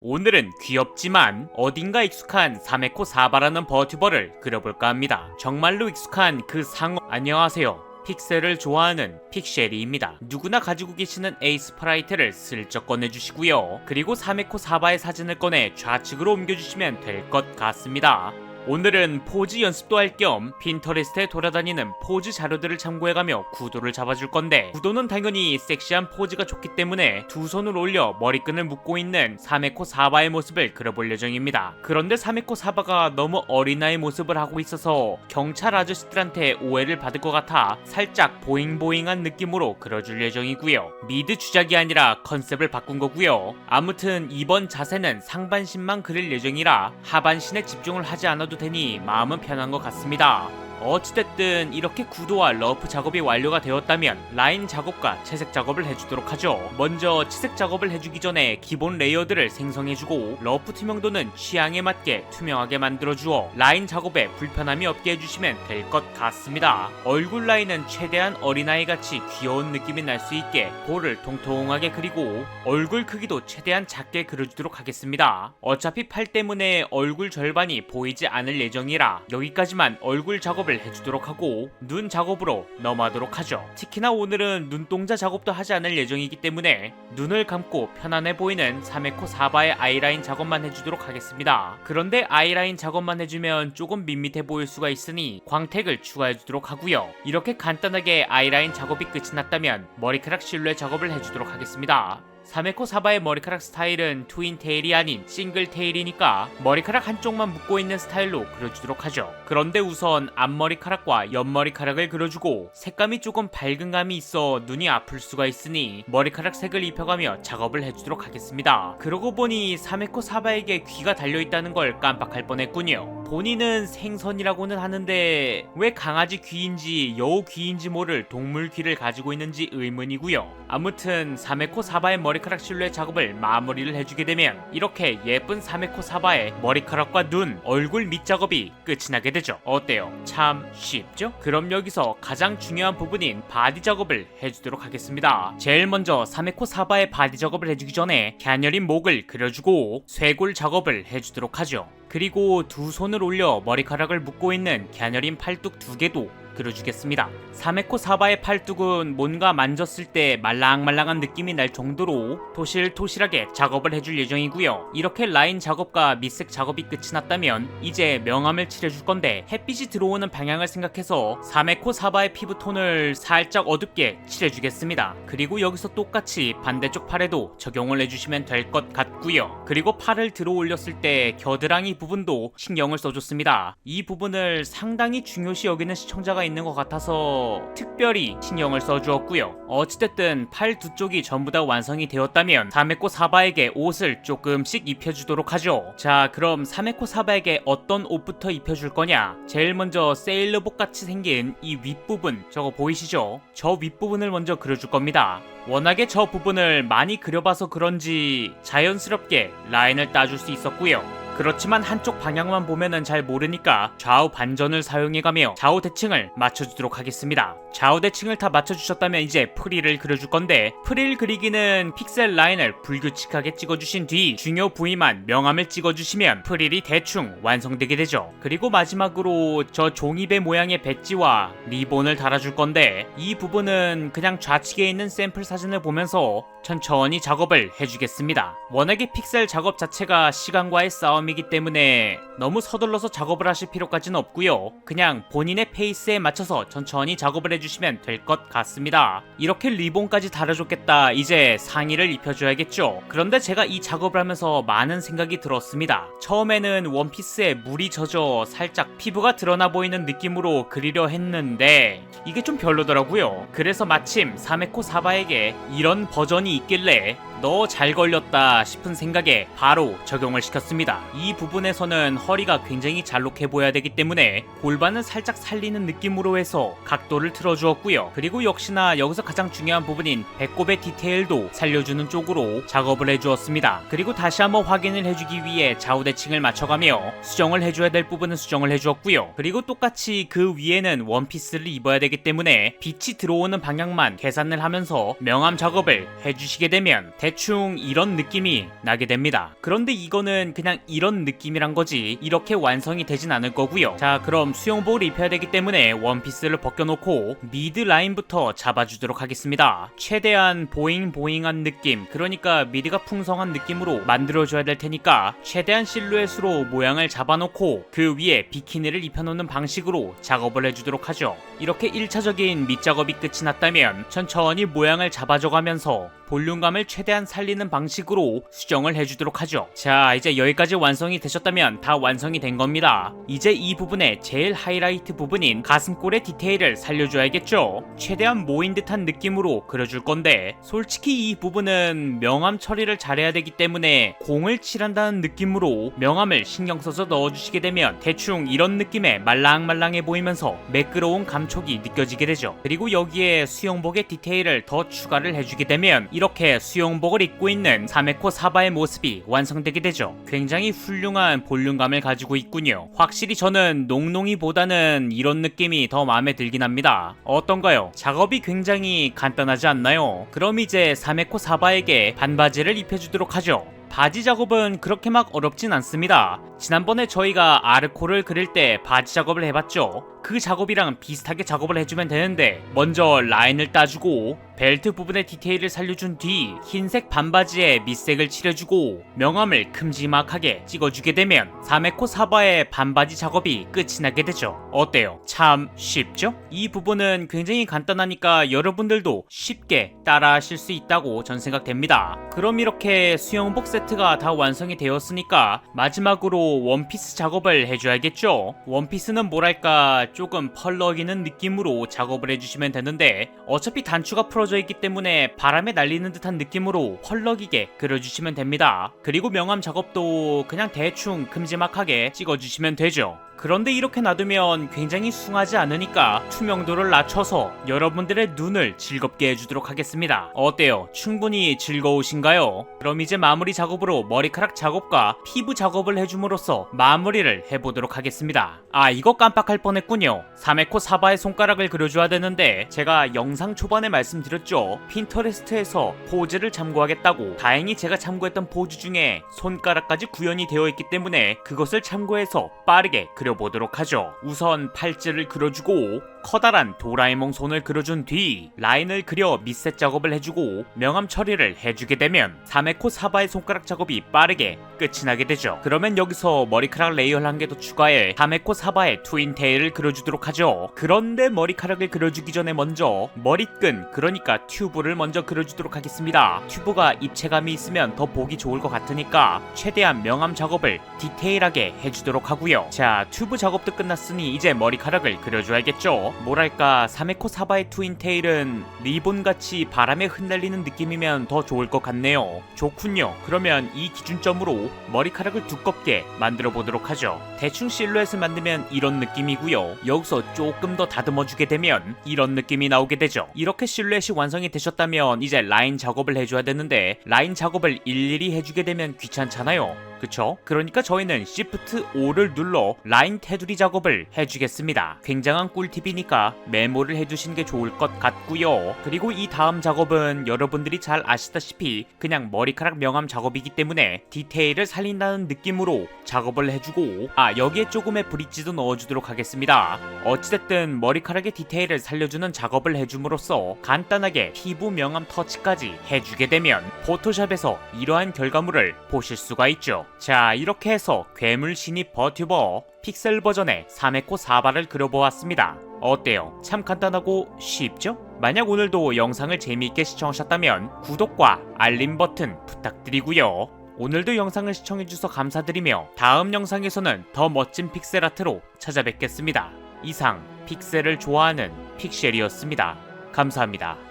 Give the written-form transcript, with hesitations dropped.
오늘은 귀엽지만 어딘가 익숙한 사메코 사바라는 버튜버를 그려볼까 합니다. 정말로 익숙한 그 상어. 안녕하세요. 픽셀을 좋아하는 픽쉐리입니다. 누구나 가지고 계시는 A 스프라이트를 슬쩍 꺼내주시고요. 그리고 사메코 사바의 사진을 꺼내 좌측으로 옮겨주시면 될 것 같습니다. 오늘은 포즈 연습도 할 겸 핀터레스트에 돌아다니는 포즈 자료들을 참고해가며 구도를 잡아줄 건데, 구도는 당연히 섹시한 포즈가 좋기 때문에 두 손을 올려 머리끈을 묶고 있는 사메코 사바의 모습을 그려볼 예정입니다. 그런데 사메코 사바가 너무 어린아이 모습을 하고 있어서 경찰 아저씨들한테 오해를 받을 것 같아 살짝 보잉보잉한 느낌으로 그려줄 예정이고요. 미드 주작이 아니라 컨셉을 바꾼 거고요. 아무튼 이번 자세는 상반신만 그릴 예정이라 하반신에 집중을 하지 않아도 되니 마음은 편한 것 같습니다. 어찌됐든 이렇게 구도와 러프 작업이 완료가 되었다면 라인 작업과 채색 작업을 해주도록 하죠. 먼저 채색 작업을 해주기 전에 기본 레이어들을 생성해주고, 러프 투명도는 취향에 맞게 투명하게 만들어주어 라인 작업에 불편함이 없게 해주시면 될 것 같습니다. 얼굴 라인은 최대한 어린아이같이 귀여운 느낌이 날 수 있게 볼을 통통하게 그리고 얼굴 크기도 최대한 작게 그려주도록 하겠습니다. 어차피 팔 때문에 얼굴 절반이 보이지 않을 예정이라 여기까지만 얼굴 작업 해주도록 하고 눈 작업으로 넘어가도록 하죠. 특히나 오늘은 눈동자 작업도 하지 않을 예정이기 때문에 눈을 감고 편안해 보이는 사메코 사바의 아이라인 작업만 해주도록 하겠습니다. 그런데 아이라인 작업만 해주면 조금 밋밋해 보일 수가 있으니 광택을 추가해주도록 하고요. 이렇게 간단하게 아이라인 작업이 끝이 났다면 머리카락 실루엣 작업을 해주도록 하겠습니다. 사메코 사바의 머리카락 스타일은 트윈 테일이 아닌 싱글 테일이니까 머리카락 한쪽만 묶고 있는 스타일로 그려주도록 하죠. 그런데 우선 앞머리카락과 옆머리카락을 그려주고 색감이 조금 밝은 감이 있어 눈이 아플 수가 있으니 머리카락 색을 입혀가며 작업을 해주도록 하겠습니다. 그러고 보니 사메코 사바에게 귀가 달려있다는 걸 깜빡할 뻔했군요. 본인은 생선이라고는 하는데 왜 강아지 귀인지 여우 귀인지 모를 동물 귀를 가지고 있는지 의문이고요. 아무튼 사메코 사바의 머리카락 실루엣 작업을 마무리를 해주게 되면 이렇게 예쁜 사메코 사바의 머리카락과 눈, 얼굴 밑 작업이 끝이 나게 되죠. 어때요? 참 쉽죠? 그럼 여기서 가장 중요한 부분인 바디 작업을 해주도록 하겠습니다. 제일 먼저 사메코 사바의 바디 작업을 해주기 전에 갸녀린 목을 그려주고 쇄골 작업을 해주도록 하죠. 그리고 두 손을 올려 머리카락을 묶고 있는 갸녀린 팔뚝 두 개도 그려주겠습니다. 사메코 사바의 팔뚝은 뭔가 만졌을 때 말랑말랑한 느낌이 날 정도로 토실토실하게 작업을 해줄 예정이고요. 이렇게 라인 작업과 밑색 작업이 끝이 났다면 이제 명암을 칠해줄 건데, 햇빛이 들어오는 방향을 생각해서 사메코 사바의 피부톤을 살짝 어둡게 칠해주겠습니다. 그리고 여기서 똑같이 반대쪽 팔에도 적용을 해주시면 될 것 같고요. 그리고 팔을 들어 올렸을 때 겨드랑이 부분도 신경을 써줬습니다. 이 부분을 상당히 중요시 여기는 시청자가 있는 것 같아서 특별히 신경을 써주었고요. 어찌됐든 팔 두 쪽이 전부 다 완성이 되었다면 사메코 사바에게 옷을 조금씩 입혀주도록 하죠. 자, 그럼 사메코 사바에게 어떤 옷부터 입혀줄 거냐? 제일 먼저 세일러복 같이 생긴 이 윗부분, 저거 보이시죠? 저 윗부분을 먼저 그려줄 겁니다. 워낙에 저 부분을 많이 그려봐서 그런지 자연스럽게 라인을 따줄 수 있었고요. 그렇지만 한쪽 방향만 보면은 잘 모르니까 좌우 반전을 사용해가며 좌우 대칭을 맞춰주도록 하겠습니다. 좌우 대칭을 다 맞춰주셨다면 이제 프릴을 그려줄 건데, 프릴 그리기는 픽셀 라인을 불규칙하게 찍어주신 뒤 중요 부위만 명암을 찍어주시면 프릴이 대충 완성되게 되죠. 그리고 마지막으로 저 종이배 모양의 배지와 리본을 달아줄 건데, 이 부분은 그냥 좌측에 있는 샘플 사진을 보면서 천천히 작업을 해주겠습니다. 워낙에 픽셀 작업 자체가 시간과의 싸움이기 때문에 너무 서둘러서 작업을 하실 필요까지는 없고요. 그냥 본인의 페이스에 맞춰서 천천히 작업을 해주시면 될 것 같습니다. 이렇게 리본까지 달아줬겠다. 이제 상의를 입혀줘야겠죠. 그런데 제가 이 작업을 하면서 많은 생각이 들었습니다. 처음에는 원피스에 물이 젖어 살짝 피부가 드러나 보이는 느낌으로 그리려 했는데 이게 좀 별로더라고요. 그래서 마침 사메코 사바에게 이런 버전이 있길래 너 잘 걸렸다 싶은 생각에 바로 적용을 시켰습니다. 이 부분에서는 허리가 굉장히 잘록해 보여야 되기 때문에 골반은 살짝 살리는 느낌으로 해서 각도를 틀어주었고요. 그리고 역시나 여기서 가장 중요한 부분인 배꼽의 디테일도 살려주는 쪽으로 작업을 해주었습니다. 그리고 다시 한번 확인을 해주기 위해 좌우 대칭을 맞춰가며 수정을 해줘야 될 부분은 수정을 해주었고요. 그리고 똑같이 그 위에는 원피스를 입어야 되기 때문에 빛이 들어오는 방향만 계산을 하면서 명암 작업을 해주시게 되면 대충 이런 느낌이 나게 됩니다. 그런데 이거는 그냥 이런 느낌이란 거지 이렇게 완성이 되진 않을 거고요. 자, 그럼 수영복을 입혀야 되기 때문에 원피스를 벗겨놓고 미드 라인부터 잡아주도록 하겠습니다. 최대한 보잉보잉한 느낌, 그러니까 미드가 풍성한 느낌으로 만들어줘야 될 테니까 최대한 실루엣으로 모양을 잡아놓고 그 위에 비키니를 입혀놓는 방식으로 작업을 해주도록 하죠. 이렇게 1차적인 밑작업이 끝이 났다면 천천히 모양을 잡아줘가면서 볼륨감을 최대한 살리는 방식으로 수정을 해주도록 하죠. 자, 이제 여기까지 완성이 되셨다면 다 완성이 된 겁니다. 이제 이 부분의 제일 하이라이트 부분인 가슴골의 디테일을 살려줘야겠죠. 최대한 모인 듯한 느낌으로 그려줄 건데 솔직히 이 부분은 명암 처리를 잘해야 되기 때문에 공을 칠한다는 느낌으로 명암을 신경 써서 넣어주시게 되면 대충 이런 느낌의 말랑말랑해 보이면서 매끄러운 감촉이 느껴지게 되죠. 그리고 여기에 수영복의 디테일을 더 추가를 해주게 되면 이렇게 수영복을 입고 있는 사메코 사바의 모습이 완성되게 되죠. 굉장히 훌륭한 볼륨감을 가지고 있군요. 확실히 저는 농농이보다는 이런 느낌이 더 마음에 들긴 합니다. 어떤가요? 작업이 굉장히 간단하지 않나요? 그럼 이제 사메코 사바에게 반바지를 입혀주도록 하죠. 바지 작업은 그렇게 막 어렵진 않습니다. 지난번에 저희가 아르코를 그릴 때 바지 작업을 해봤죠. 그 작업이랑 비슷하게 작업을 해주면 되는데 먼저 라인을 따주고 벨트 부분의 디테일을 살려준 뒤 흰색 반바지에 밑색을 칠해주고 명암을 큼지막하게 찍어주게 되면 사메코 사바의 반바지 작업이 끝이 나게 되죠. 어때요? 참 쉽죠? 이 부분은 굉장히 간단하니까 여러분들도 쉽게 따라 하실 수 있다고 전 생각됩니다. 그럼 이렇게 수영복 세트가 다 완성이 되었으니까 마지막으로 원피스 작업을 해줘야겠죠? 원피스는 뭐랄까 조금 펄럭이는 느낌으로 작업을 해주시면 되는데 어차피 단추가 풀어져 있기 때문에 바람에 날리는 듯한 느낌으로 펄럭이게 그려주시면 됩니다. 그리고 명암 작업도 그냥 대충 큼지막하게 찍어주시면 되죠. 그런데 이렇게 놔두면 굉장히 숭하지 않으니까 투명도를 낮춰서 여러분들의 눈을 즐겁게 해주도록 하겠습니다. 어때요? 충분히 즐거우신가요? 그럼 이제 마무리 작업으로 머리카락 작업과 피부 작업을 해줌으로써 마무리를 해보도록 하겠습니다. 아, 이거 깜빡할 뻔했군요. 사메코 사바의 손가락을 그려줘야 되는데 제가 영상 초반에 말씀드렸죠. 핀터레스트에서 포즈를 참고하겠다고. 다행히 제가 참고했던 포즈 중에 손가락까지 구현이 되어 있기 때문에 그것을 참고해서 빠르게 그려보도록 하죠. 우선 팔찌를 그려주고 커다란 도라에몽 손을 그려준 뒤 라인을 그려 밑색 작업을 해주고 명암 처리를 해주게 되면 사메코 사바의 손가락 작업이 빠르게 끝이 나게 되죠. 그러면 여기서 머리카락 레이어를 한 개 더 추가해 사메코 사바의 트윈테일을 그려주도록 하죠. 그런데 머리카락을 그려주기 전에 먼저 머리끈, 그러니까 튜브를 먼저 그려주도록 하겠습니다. 튜브가 입체감이 있으면 더 보기 좋을 것 같으니까 최대한 명암 작업을 디테일하게 해주도록 하고요. 자, 튜브 작업도 끝났으니 이제 머리카락을 그려줘야겠죠. 뭐랄까 사메코 사바의 트윈테일은 리본같이 바람에 흩날리는 느낌이면 더 좋을 것 같네요. 좋군요. 그러면 이 기준점으로 머리카락을 두껍게 만들어 보도록 하죠. 대충 실루엣을 만들면 이런 느낌이고요. 여기서 조금 더 다듬어주게 되면 이런 느낌이 나오게 되죠. 이렇게 실루엣이 완성이 되셨다면 이제 라인 작업을 해줘야 되는데 라인 작업을 일일이 해주게 되면 귀찮잖아요. 그쵸? 그러니까 저희는 Shift O를 눌러 라인 테두리 작업을 해주겠습니다. 굉장한 꿀팁이니까 메모를 해두신 게 좋을 것 같고요. 그리고 이 다음 작업은 여러분들이 잘 아시다시피 그냥 머리카락 명암 작업이기 때문에 디테일을 살린다는 느낌으로 작업을 해주고 여기에 조금의 브릿지도 넣어주도록 하겠습니다. 어찌됐든 머리카락의 디테일을 살려주는 작업을 해줌으로써 간단하게 피부 명암 터치까지 해주게 되면 포토샵에서 이러한 결과물을 보실 수가 있죠. 자, 이렇게 해서 괴물 신입 버튜버 픽셀 버전의 사메코 사바를 그려보았습니다. 어때요? 참 간단하고 쉽죠? 만약 오늘도 영상을 재미있게 시청하셨다면 구독과 알림 버튼 부탁드리고요. 오늘도 영상을 시청해주셔서 감사드리며 다음 영상에서는 더 멋진 픽셀 아트로 찾아뵙겠습니다. 이상 픽셀을 좋아하는 픽셀이었습니다. 감사합니다.